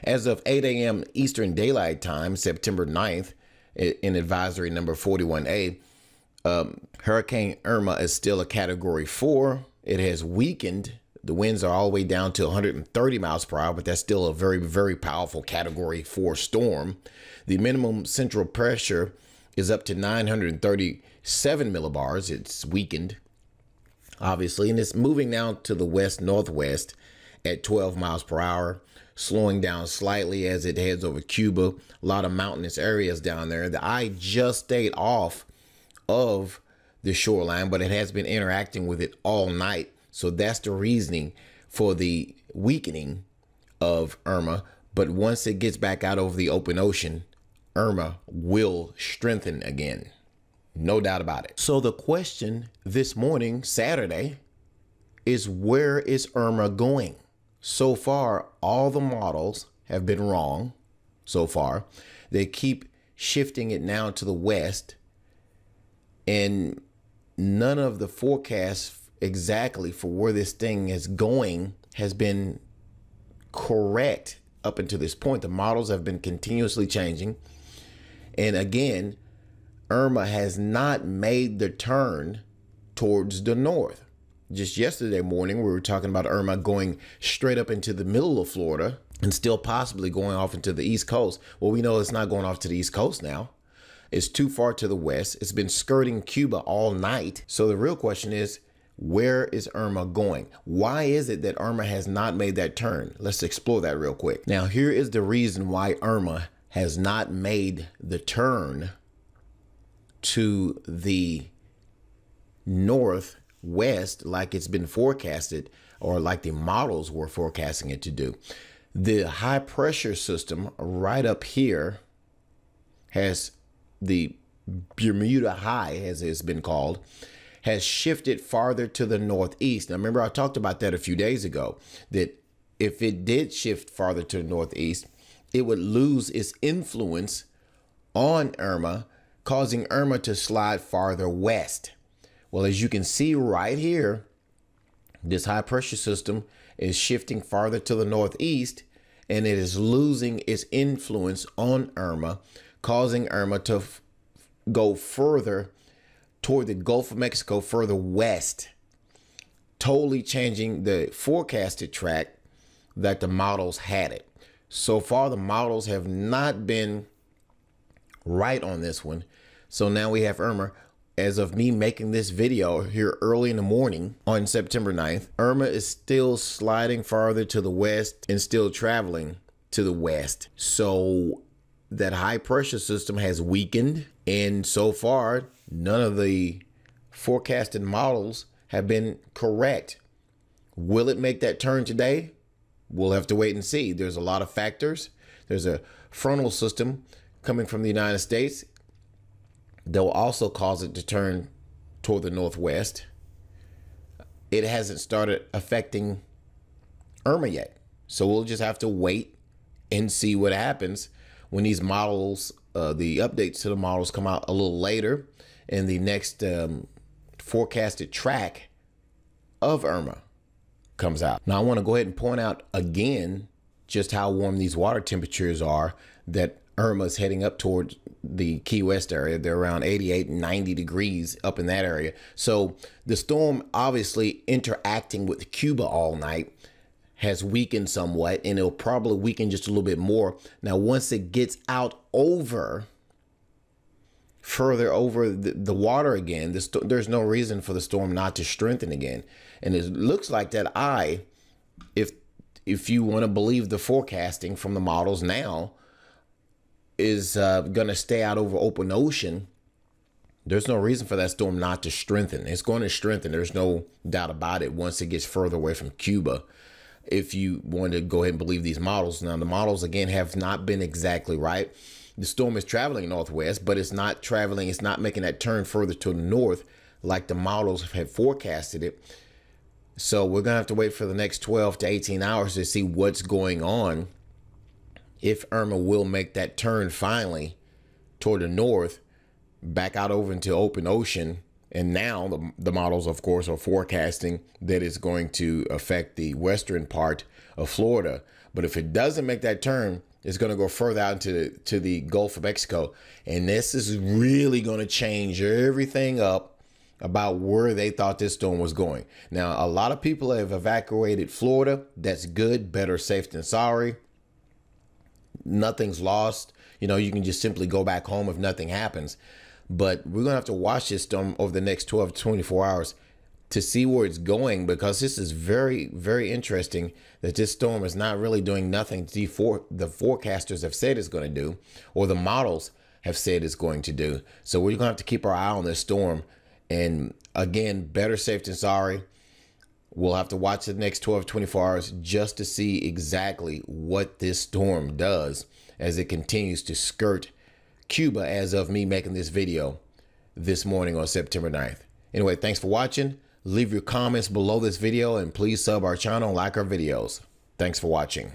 As of 8 a.m. Eastern Daylight Time, September 9th, in advisory number 41A, Hurricane Irma is still a Category 4. It has weakened. The winds are all the way down to 130 miles per hour, but that's still a very, very powerful Category 4 storm. The minimum central pressure is up to 937 millibars. It's weakened, obviously, and it's moving now to the west-northwest at 12 miles per hour, slowing down slightly as it heads over Cuba. A lot of mountainous areas down there. The eye just stayed off of the shoreline, but it has been interacting with it all night. So that's the reasoning for the weakening of Irma. But once it gets back out over the open ocean, Irma will strengthen again. No doubt about it. So the question this morning, Saturday, is where is Irma going? So far, all the models have been wrong so far. They keep shifting it now to the west, and none of the forecasts exactly for where this thing is going has been correct up until this point. The models have been continuously changing. And again, Irma has not made the turn towards the north. Just yesterday morning, we were talking about Irma going straight up into the middle of Florida and still possibly going off into the East Coast. Well, we know it's not going off to the East Coast now. It's too far to the west. It's been skirting Cuba all night. So the real question is, where is Irma going? Why is it that Irma has not made that turn? Let's explore that real quick. Now, here is the reason why Irma has not made the turn to the northwest like it's been forecasted, or like the models were forecasting it to do. The high pressure system right up here has the Bermuda High, as it's been called, has shifted farther to the northeast. Now, remember, I talked about that a few days ago, that if it did shift farther to the northeast, it would lose its influence on Irma, causing Irma to slide farther west. Well, as you can see right here, this high pressure system is shifting farther to the northeast, and it is losing its influence on Irma, causing Irma to go further toward the Gulf of Mexico, further west, totally changing the forecasted track that the models had it. So far, the models have not been right on this one. So now we have Irma. As of me making this video here early in the morning on September 9th, Irma is still sliding farther to the west and still traveling to the west. So that high pressure system has weakened, and so far none of the forecasted models have been correct. Will it make that turn today? We'll have to wait and see. There's a lot of factors. There's a frontal system coming from the United States that will also cause it to turn toward the northwest. It hasn't started affecting Irma yet, so we'll just have to wait and see what happens when these models, the updates to the models, come out a little later, and the next forecasted track of Irma comes out. Now, I want to go ahead and point out again just how warm these water temperatures are that Irma is heading up towards the Key West area. They're around 88, 90 degrees up in that area. So the storm, obviously interacting with Cuba all night, has weakened somewhat, and it'll probably weaken just a little bit more. Now, once it gets out further over the water again, there's no reason for the storm not to strengthen again. And it looks like that eye, if you want to believe the forecasting from the models now, is going to stay out over open ocean. There's no reason for that storm not to strengthen. It's going to strengthen. There's no doubt about it once it gets further away from Cuba. If you want to go ahead and believe these models. Now, the models, again, have not been exactly right. The storm is traveling northwest, but it's not traveling. It's not making that turn further to the north like the models have forecasted it. So we're going to have to wait for the next 12 to 18 hours to see what's going on, if Irma will make that turn finally toward the north, back out over into open ocean. And now the models, of course, are forecasting that it's going to affect the western part of Florida. But if it doesn't make that turn, it's going to go further out to the Gulf of Mexico. And this is really going to change everything up about where they thought this storm was going. Now, a lot of people have evacuated Florida. That's good. Better safe than sorry. Nothing's lost. You know, you can just simply go back home if nothing happens. But we're going to have to watch this storm over the next 12 to 24 hours to see where it's going, because this is very, very interesting that this storm is not really doing nothing the forecasters have said it's going to do, or the models have said it's going to do. So we're going to have to keep our eye on this storm. And again, better safe than sorry. We'll have to watch the next 12, 24 hours just to see exactly what this storm does as it continues to skirt Cuba as of me making this video this morning on September 9th. Anyway, thanks for watching. Leave your comments below this video and please sub our channel and like our videos. Thanks for watching.